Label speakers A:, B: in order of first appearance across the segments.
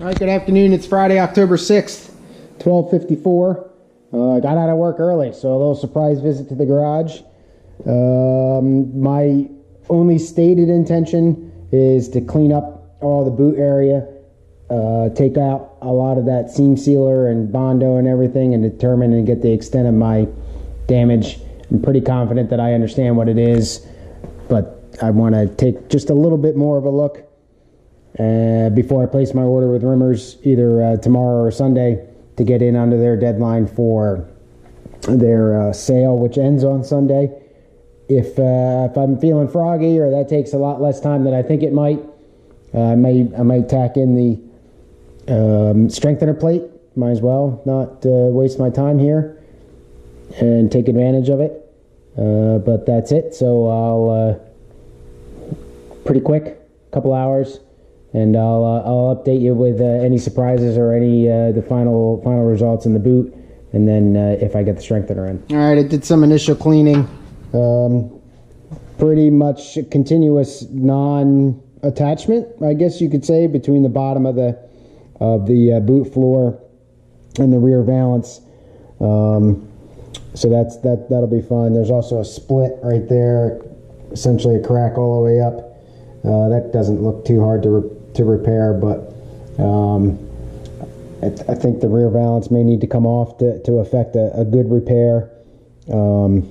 A: All right, good afternoon. It's Friday, October 6th, 12:54. I got out of work early, so a little surprise visit to the garage. My only stated intention is to clean up all the boot area, take out a lot of that seam sealer and Bondo and everything, and determine and get the extent of my damage. I'm pretty confident that I understand what it is, but I want to take just a little bit more of a look before I place my order with Rimmers, either tomorrow or Sunday, to get in under their deadline for their sale, which ends on Sunday. If I'm feeling froggy, or that takes a lot less time than I think it might, I might tack in the strengthener plate. Might as well not waste my time here and take advantage of it. But that's it. So I'll pretty quick, couple hours. And I'll update you with any surprises or any the final results in the boot, and then if I get the strengthener in. All right, I did some initial cleaning, pretty much continuous non-attachment, I guess you could say, between the bottom of the boot floor and the rear valance. So that'll be fine. There's also a split right there, essentially a crack all the way up. That doesn't look too hard to repair, but I think the rear valance may need to come off to affect a good repair to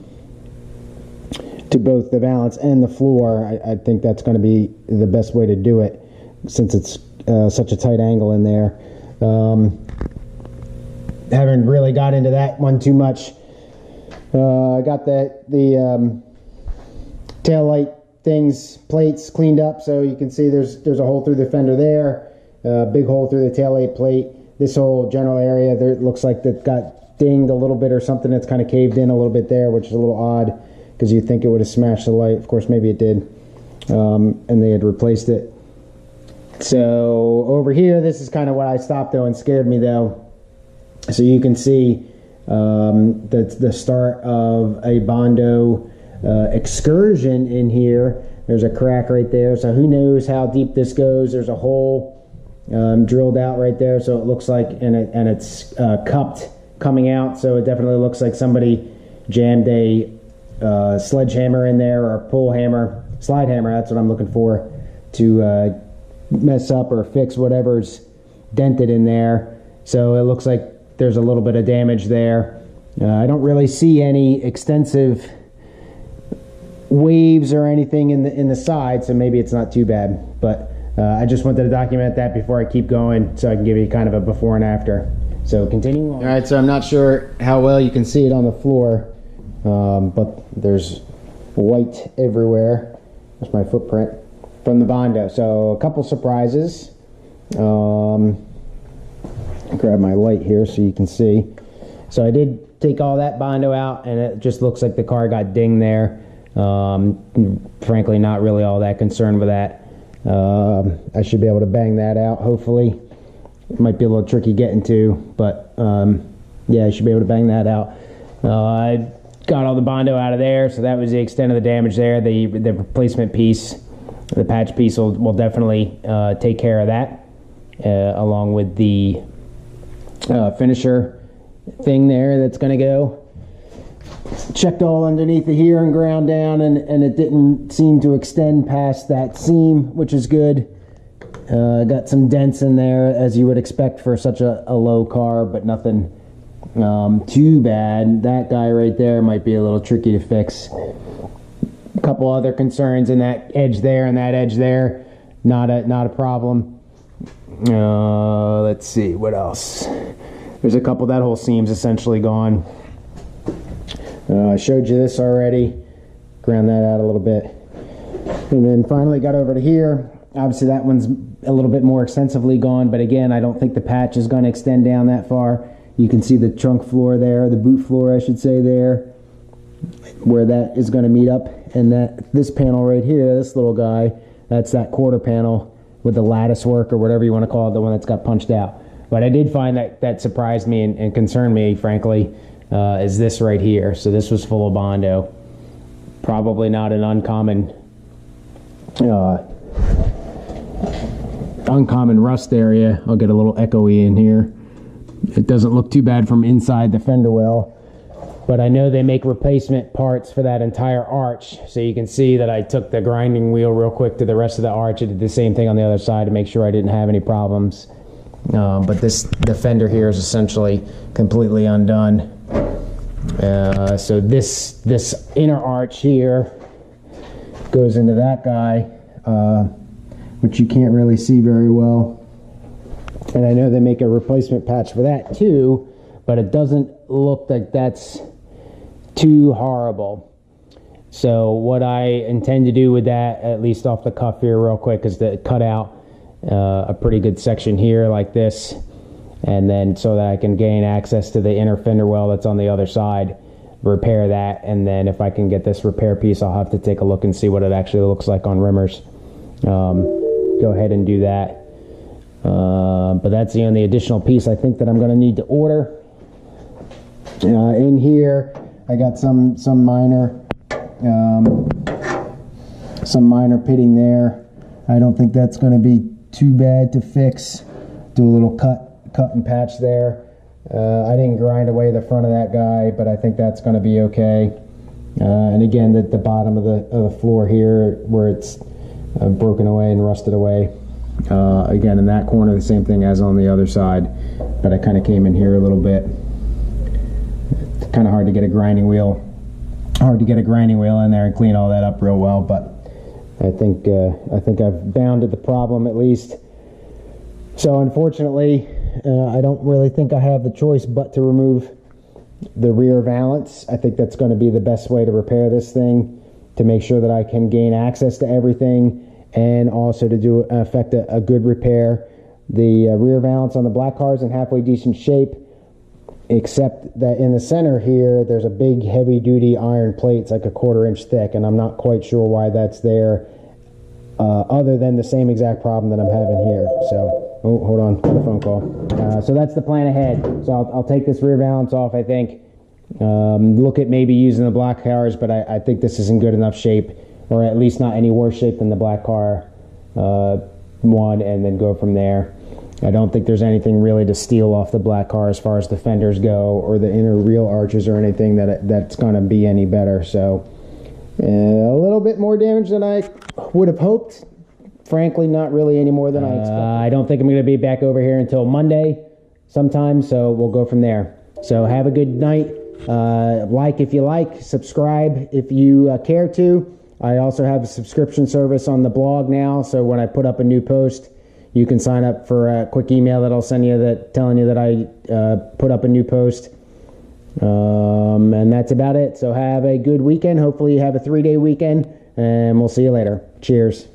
A: both the valance and the floor. I think that's going to be the best way to do it, since it's such a tight angle in there. Haven't really got into that one too much. I got the tail light plates cleaned up, so you can see there's a hole through the fender there, big hole through the taillight plate. This whole general area there, it looks like that got dinged a little bit, or something that's kind of caved in a little bit there, which is a little odd because you'd think it would have smashed the light. Of course, maybe it did, and they had replaced it. So over here, this is kind of what I stopped though and scared me though. So you can see the start of a Bondo excursion in here. There's a crack right there, so who knows how deep this goes. There's a hole drilled out right there, so it looks like, and it's cupped coming out, so it definitely looks like somebody jammed a sledgehammer in there, or a pull hammer, slide hammer, that's what I'm looking for, to mess up or fix whatever's dented in there. So it looks like there's a little bit of damage there. I don't really see any extensive waves or anything in the side, so maybe it's not too bad, but I just wanted to document that before I keep going, so I can give you kind of a before and after. So continuing on. All right, so I'm not sure how well you can see it on the floor, but there's white everywhere. That's my footprint from the Bondo. So a couple surprises. Grab my light here so you can see. So I did take all that Bondo out, and it just looks like the car got dinged there. Frankly, not really all that concerned with that. I should be able to bang that out, hopefully. It might be a little tricky getting to, but yeah, I should be able to bang that out. I got all the Bondo out of there, so that was the extent of the damage there. The replacement piece, the patch piece, will definitely take care of that, along with the finisher thing there that's going to go. Checked all underneath the here and ground down, and it didn't seem to extend past that seam, which is good. Got some dents in there, as you would expect for such a low car, but nothing too bad. That guy right there might be a little tricky to fix. A couple other concerns in that edge there and that edge there, not a problem. Let's see, what else? There's a couple, that whole seam's essentially gone. I showed you this already. Ground that out a little bit. And then finally got over to here. Obviously that one's a little bit more extensively gone, but again, I don't think the patch is going to extend down that far. You can see the trunk floor there, the boot floor I should say there, where that is going to meet up. And this panel right here, this little guy, that's that quarter panel with the lattice work or whatever you want to call it, the one that's got punched out. But I did find that surprised me and concerned me, frankly, is this right here. So this was full of Bondo. Probably not an uncommon uncommon rust area. I'll get a little echoey in here. It doesn't look too bad from inside the fender well, but I know they make replacement parts for that entire arch. So you can see that I took the grinding wheel real quick to the rest of the arch. I did the same thing on the other side to make sure I didn't have any problems. But the fender here is essentially completely undone. So this inner arch here goes into that guy, which you can't really see very well. And I know they make a replacement patch for that too, but it doesn't look like that's too horrible. So what I intend to do with that, at least off the cuff here real quick, is to cut out a pretty good section here like this, and then so that I can gain access to the inner fender well that's on the other side, repair that, and then if I can get this repair piece, I'll have to take a look and see what it actually looks like on rimmers. Go ahead and do that. But that's the only additional piece I think that I'm going to need to order. In here, I got some minor pitting there. I don't think that's going to be too bad to fix. Do a little cut and patch there. I didn't grind away the front of that guy, but I think that's going to be okay. And again, the bottom of the floor here, where it's broken away and rusted away. Again, in that corner, the same thing as on the other side, but I kind of came in here a little bit. It's kind of hard to get a grinding wheel in there and clean all that up real well, but I think I've bounded the problem at least. So unfortunately, I don't really think I have the choice but to remove the rear valance. I think that's going to be the best way to repair this thing, to make sure that I can gain access to everything, and also to effect a good repair. The rear valance on the black car is in halfway decent shape, except that in the center here there's a big heavy duty iron plate. It's like a 1/4 inch thick, and I'm not quite sure why that's there, other than the same exact problem that I'm having here. So, oh, hold on, got a phone call. So that's the plan ahead. So I'll take this rear valance off, I think. Look at maybe using the black cars, but I think this is in good enough shape, or at least not any worse shape than the black car one, and then go from there. I don't think there's anything really to steal off the black car as far as the fenders go, or the inner reel arches or anything that's going to be any better. So a little bit more damage than I would have hoped. Frankly, not really any more than I expected. I don't think I'm going to be back over here until Monday sometime, so we'll go from there. So have a good night. Like if you like, subscribe if you care to. I also have a subscription service on the blog now, so when I put up a new post, you can sign up for a quick email that I'll send you telling you that I put up a new post. And that's about it. So have a good weekend. Hopefully you have a 3-day weekend, and we'll see you later. Cheers.